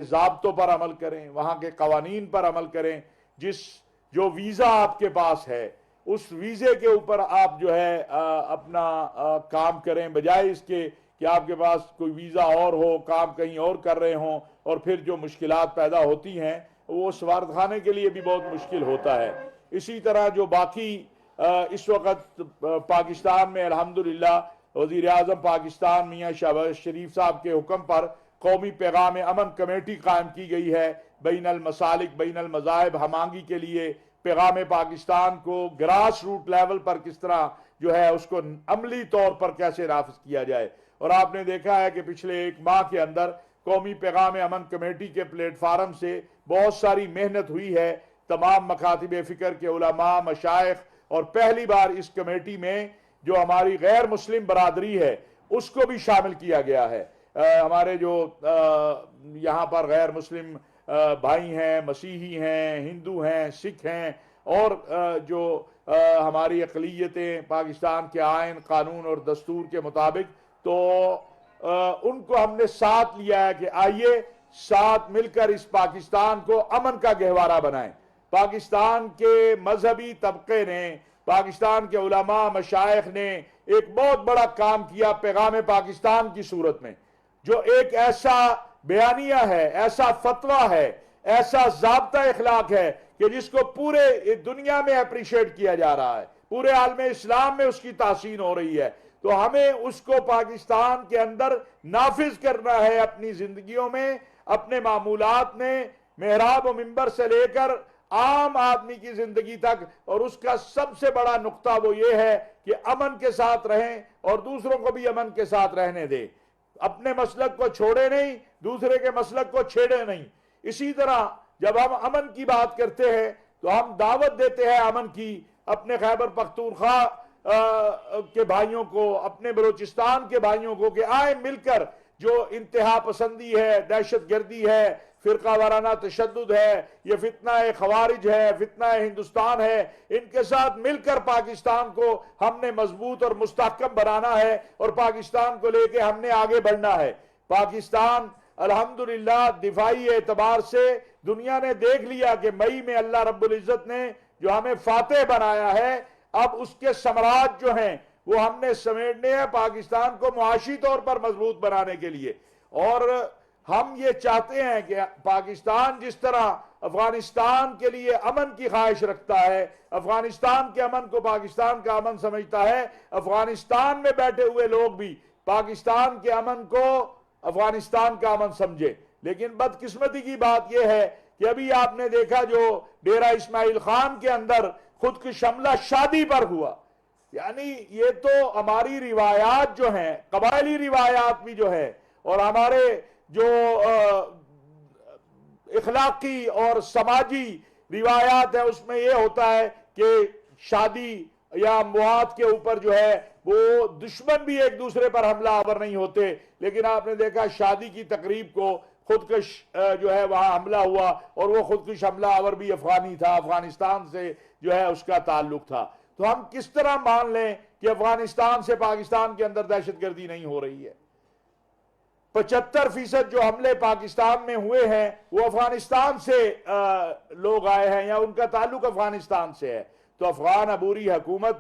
ضابطوں پر عمل کریں، وہاں کے قوانین پر عمل کریں. جو ویزا آپ کے پاس ہے اس ویزے کے اوپر آپ جو ہے اپنا کام کریں، بجائے اس کے کہ آپ کے پاس کوئی ویزا اور ہو، کام کہیں اور کر رہے ہوں، اور پھر جو مشکلات پیدا ہوتی ہیں وہ سفارتخانے کے لیے بھی بہت مشکل ہوتا ہے. اسی طرح جو باقی اس وقت پاکستان میں الحمدللہ وزیر اعظم پاکستان میاں شہباز شریف صاحب کے حکم پر قومی پیغام امن کمیٹی قائم کی گئی ہے، بین المسالک بین المذاہب ہم آہنگی کے لیے پیغام پاکستان کو گراس روٹ لیول پر کس طرح جو ہے اس کو عملی طور پر کیسے نافذ کیا جائے. اور آپ نے دیکھا ہے کہ پچھلے 1 ماہ کے اندر قومی پیغام امن کمیٹی کے پلیٹ فارم سے بہت ساری محنت ہوئی ہے. تمام مکاتب فکر کے علماء، مشائخ، اور پہلی بار اس کمیٹی میں جو ہماری غیر مسلم برادری ہے اس کو بھی شامل کیا گیا ہے. ہمارے جو یہاں پر غیر مسلم بھائی ہیں، مسیحی ہیں، ہندو ہیں، سکھ ہیں، اور جو ہماری اقلیتیں پاکستان کے آئین، قانون اور دستور کے مطابق، تو ان کو ہم نے ساتھ لیا ہے کہ آئیے ساتھ مل کر اس پاکستان کو امن کا گہوارہ بنائیں. پاکستان کے مذہبی طبقے نے، پاکستان کے علماء مشائخ نے ایک بہت بڑا کام کیا پیغام پاکستان کی صورت میں، جو ایک ایسا بیانیہ ہے، ایسا فتویٰ ہے، ایسا ضابطہ اخلاق ہے کہ جس کو پورے دنیا میں اپریشیٹ کیا جا رہا ہے، پورے عالم اسلام میں اس کی تحسین ہو رہی ہے. تو ہمیں اس کو پاکستان کے اندر نافذ کرنا ہے اپنی زندگیوں میں، اپنے معمولات میں، محراب و منبر سے لے کر عام آدمی کی زندگی تک. اور اس کا سب سے بڑا نقطہ وہ یہ ہے کہ امن کے ساتھ رہیں اور دوسروں کو بھی امن کے ساتھ رہنے دیں. اپنے مسلک کو چھوڑے نہیں، دوسرے کے مسلک کو چھیڑے نہیں. اسی طرح جب ہم امن کی بات کرتے ہیں تو ہم دعوت دیتے ہیں امن کی اپنے خیبر پختونخوا کے بھائیوں کو، اپنے بلوچستان کے بھائیوں کو، کہ آئیں مل کر جو انتہا پسندی ہے، دہشت گردی ہے، فرقہ وارانہ تشدد ہے، یہ فتنہ خوارج ہے، فتنہ ہندوستان ہے، ان کے ساتھ مل کر پاکستان کو ہم نے مضبوط اور مستحکم بنانا ہے، اور پاکستان کو لے کے ہم نے آگے بڑھنا ہے. پاکستان الحمدللہ دفاعی اعتبار سے دنیا نے دیکھ لیا کہ مئی میں اللہ رب العزت نے جو ہمیں فاتح بنایا ہے، اب اس کے ثمرات جو ہیں وہ ہم نے سمیٹنے ہیں پاکستان کو معاشی طور پر مضبوط بنانے کے لیے. اور ہم یہ چاہتے ہیں کہ پاکستان جس طرح افغانستان کے لیے امن کی خواہش رکھتا ہے، افغانستان کے امن کو پاکستان کا امن سمجھتا ہے، افغانستان میں بیٹھے ہوئے لوگ بھی پاکستان کے امن کو افغانستان کا امن سمجھے. لیکن بدقسمتی کی بات یہ ہے کہ ابھی آپ نے دیکھا جو ڈیرہ اسماعیل خان کے اندر خودکش حملہ شادی پر ہوا. یعنی یہ تو ہماری روایات جو ہیں، قبائلی روایات بھی جو ہے، اور ہمارے جو اخلاقی اور سماجی روایات ہیں اس میں یہ ہوتا ہے کہ شادی یا اموات کے اوپر جو ہے وہ دشمن بھی ایک دوسرے پر حملہ آور نہیں ہوتے. لیکن آپ نے دیکھا شادی کی تقریب کو خودکش جو ہے وہاں حملہ ہوا، اور وہ خودکش حملہ آور بھی افغانی تھا، افغانستان سے جو ہے اس کا تعلق تھا. تو ہم کس طرح مان لیں کہ افغانستان سے پاکستان کے اندر دہشت گردی نہیں ہو رہی ہے؟ 75% جو حملے پاکستان میں ہوئے ہیں وہ افغانستان سے لوگ آئے ہیں یا ان کا تعلق افغانستان سے ہے. تو افغان عبوری حکومت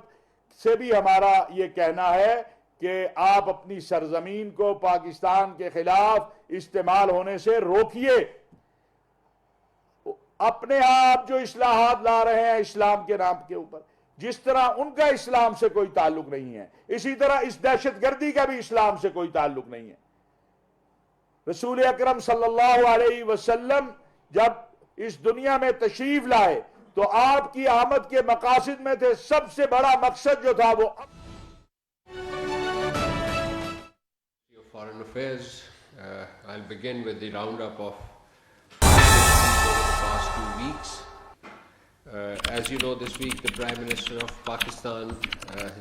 سے بھی ہمارا یہ کہنا ہے کہ آپ اپنی سرزمین کو پاکستان کے خلاف استعمال ہونے سے روکیے. اپنے آپ جو اصلاحات لا رہے ہیں اسلام کے نام کے اوپر، جس طرح ان کا اسلام سے کوئی تعلق نہیں ہے، اسی طرح اس دہشت گردی کا بھی اسلام سے کوئی تعلق نہیں ہے. رسول اکرم صلی اللہ علیہ وسلم جب اس دنیا میں تشریف لائے تو آپ کی آمد کے مقاصد میں تھے، سب سے بڑا مقصد جو تھا وہ Foreign Affairs. I'll begin with the roundup of over the past 2 weeks. As you know, this week the Prime Minister of Pakistan has